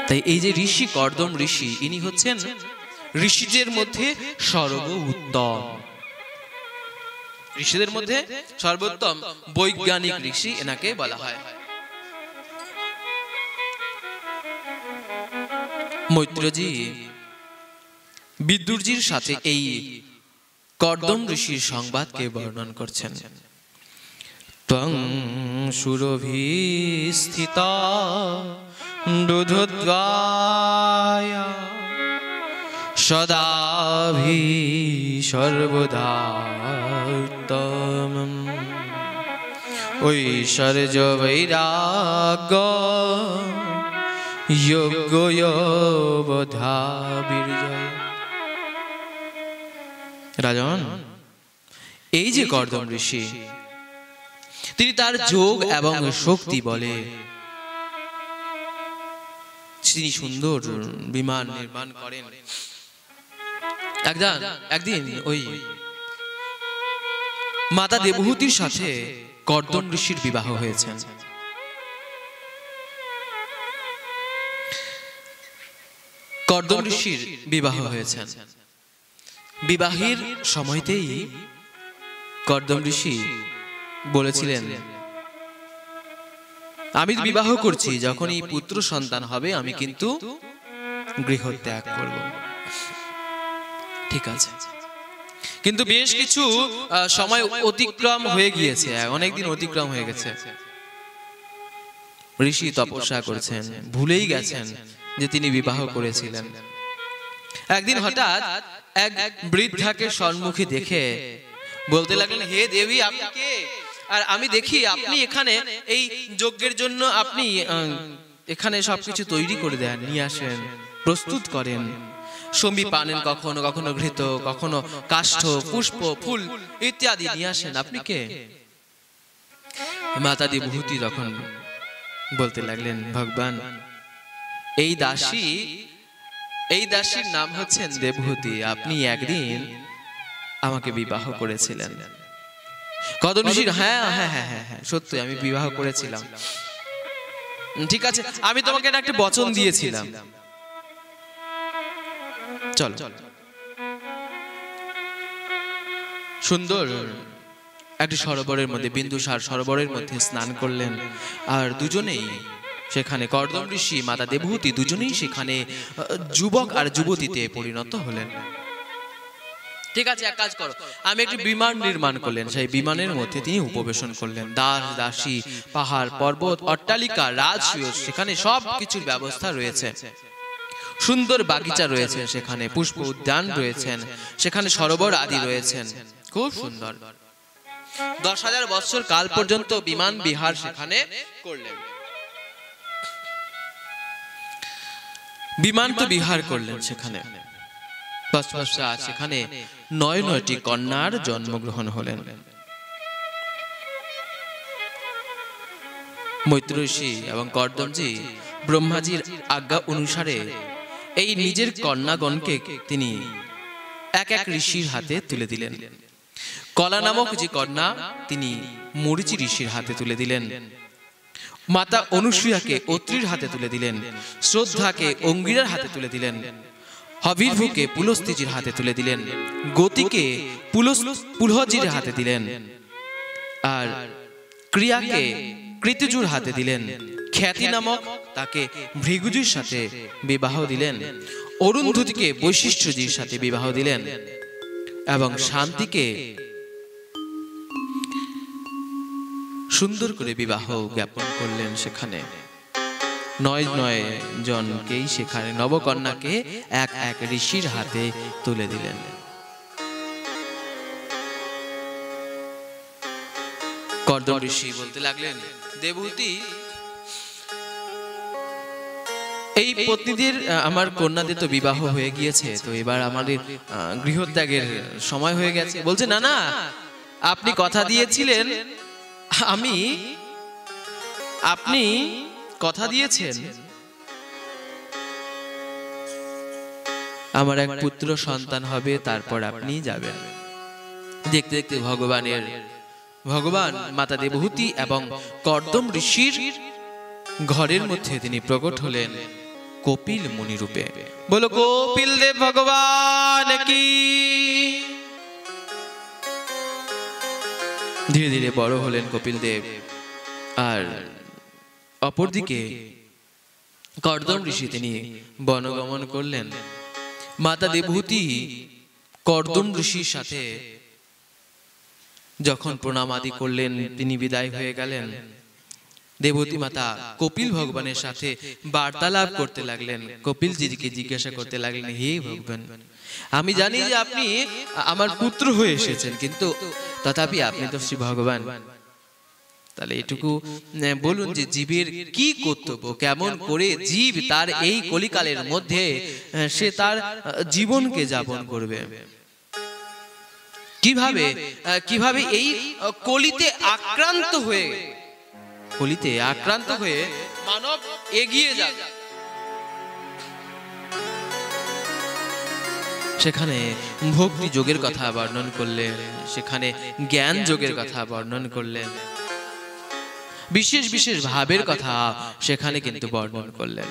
তাই এই যে ঋষি কর্দম ঋষি, ইনি হচ্ছেন ঋষিদের মধ্যে সর্বোত্তম, ঋষিদের মধ্যে সর্বোত্তম বৈজ্ঞানিক ঋষি এনাকে বলা হয়। মৈত্রজি বিদুরজির সাথে এই কর্দম ঋষির সংবাদকে বর্ণন করছেন। ত্বং সুরভিস্থিতা দুধোদ্গায়া সদাভি সর্বদা উত্তমম ঐশ্বর্য বৈরাগ্য যোগ্যবোধা বীর্যয়। রাজন, এই যে কর্দম ঋষি, তিনি তার যোগ এবং শক্তি বলে তিনি সুন্দর বিমান নির্মাণ করেন। একদিন ওই মাতা দেবহূতির সাথে কর্দম ঋষির বিবাহ হয়েছে। কর্দম ঋষির বিবাহ হয়েছে। বিবাহের সময়তেই কর্দম ঋষি বলেছিলেন, আমি বিবাহ করছি, যখনই পুত্র সন্তান হবে আমি কিন্তু গৃহত্যাগ করব। ঠিক আছে, কিন্তু বেশ কিছু সময় অতিক্রম হয়ে গিয়েছে, অনেকদিন অতিক্রম হয়ে গেছে। ঋষি তপস্যা করেছেন, ভুলেই গেছেন যে তিনি বিবাহ করেছিলেন। একদিন হঠাৎ এক বৃদ্ধাকে সম্মুখে দেখে বলতে লাগলেন, হে দেবী, আপনি কে? আর আমি দেখি আপনি এখানে এই যজ্ঞের জন্য আপনি এখানে সবকিছু তৈরি করে দেন, নিয়ে আসেন, প্রস্তুত করেন। সমী পানেন, কখনো কখনো ঘৃত, কখনো কাষ্ঠ, পুষ্প, ফুল ইত্যাদি নিয়ে আসেন, আপনি কে? মাতা দেবহূতি তখন বলতে লাগলেন, ভগবান, এই দাসীর নাম হচ্ছেন দেবহূতি, আপনি একদিন আমাকে বিবাহ করেছিলেন। কর্দম ঋষি, হ্যাঁ হ্যাঁ হ্যাঁ হ্যাঁ হ্যাঁ সত্যি আমি বিবাহ করেছিলাম। ঠিক আছে, আমি তোমাকে একটা বচন দিয়েছিলাম, চলো। সুন্দর একটি সরোবরের মধ্যে, বিন্দুসার সরোবরের মধ্যে স্নান করলেন। আর দুজনেই সেখানে, কর্দম ঋষি, মাতা দেবহূতি, দুজনেই সেখানে যুবক আর যুবতীতে পরিণত হলেন। ঠিক আছে, এক কাজ করো, আমি একটি বিমান নির্মাণ করলেন, সেই বিমানের মধ্যে তিনি উপবেশন করলেন। দাস দাসী, পাহাড় পর্বত, অট্টালিকা, রাজসূয়, সেখানে সব কিছুর ব্যবস্থা রয়েছে। সুন্দর বাগিচা রয়েছে, সেখানে পুষ্প উদ্যান রয়েছেন, সেখানে সরোবর আদি রয়েছেন, খুব সুন্দর। 10,000 বছর কাল পর্যন্ত বিমান বিহার সেখানে করলেন। বিমান তো বিহার করলেন সেখানে, সেখানে 9টি কন্যার জন্মগ্রহণ হলেন। মৈত্র ঋষি এবং কর্দমজি ব্রহ্মাজির আজ্ঞা অনুসারে এই নিজের কন্যাগণকে তিনি এক এক ঋষির হাতে তুলে দিলেন। কলা নামক যে কন্যা, তিনি মরীচি ঋষির হাতে তুলে দিলেন। মাতা অনুসূয়াকে অত্রির হাতে তুলে দিলেন। শ্রদ্ধাকে অঙ্গিরার হাতে তুলে দিলেন। হবির্ভুকে পুলস্ত্যজির হাতে তুলে দিলেন। গতিকে পুলহজির হাতে দিলেন। আর ক্রিয়াকে কৃতযুর হাতে দিলেন। খ্যাতি নামক তাকে ভৃগুজির সাথে বিবাহ দিলেন। অরুন্ধতিকে বৈশিষ্ট্যজির সাথে বিবাহ দিলেন এবং শান্তিকে সুন্দর করে বিবাহ জ্ঞাপন করলেন। সেখানে 9 জনকেই সেখানে নবকন্যাকে এক এক ঋষির হাতে তুলে দিলেন। কর্দম ঋষি বলতে লাগলেন, দেবহূতি, এই পত্নীদের, আমার কন্যাদের তো বিবাহ হয়ে গিয়েছে, তো এবার আমাদের গৃহত্যাগের সময় হয়ে গেছে। বলছে, না না, আপনি কথা দিয়েছিলেন, আপনি কথা দিয়েছেন আমার এক পুত্র সন্তান হবে, তারপর আপনি যাবেন। দেখতে দেখতে ভগবান মাতা দেবহূতি এবং কর্দম ঋষির ঘরের মধ্যে তিনি প্রকট হলেন। কপিল মুনি রূপে। বলো কপিল দেব ভগবান কি। ধীরে ধীরে বড় হলেন কপিল দেব। আর অপরদিকে কর্দম ঋষি তিনি বনগমন করলেন। মাতা দেবহূতি কর্দম ঋষির সাথে যখন প্রণাম আদি করলেন, তিনি বিদায় হয়ে গেলেন। দেবহূতি মাতা কপিল ভগবানের সাথে বার্তালাপ করতে লাগলেন। কপিলজিকে জিজ্ঞাসা করতে লাগলেন, হে ভগবান, আমি জানি যে আপনি আমার পুত্র হয়ে এসেছেন, কিন্তু তথাপি আপনি তো শ্রী ভগবান। তাহলে এটুকু বলুন যে জীবের কি কর্তব্য, কেমন করে জীব তার এই কলিকালের মধ্যে সে তার জীবনকে যাপন করবে, কিভাবে এই কলিতে আক্রান্ত হয়ে মানব এগিয়ে যাবে। সেখানে ভক্তি যোগের কথা বর্ণন করলেন, সেখানে জ্ঞান যোগের কথা বর্ণন করলেন, বিশেষ বিশেষ ভাবের কথা সেখানে কিন্তু বর্ণন করলেন।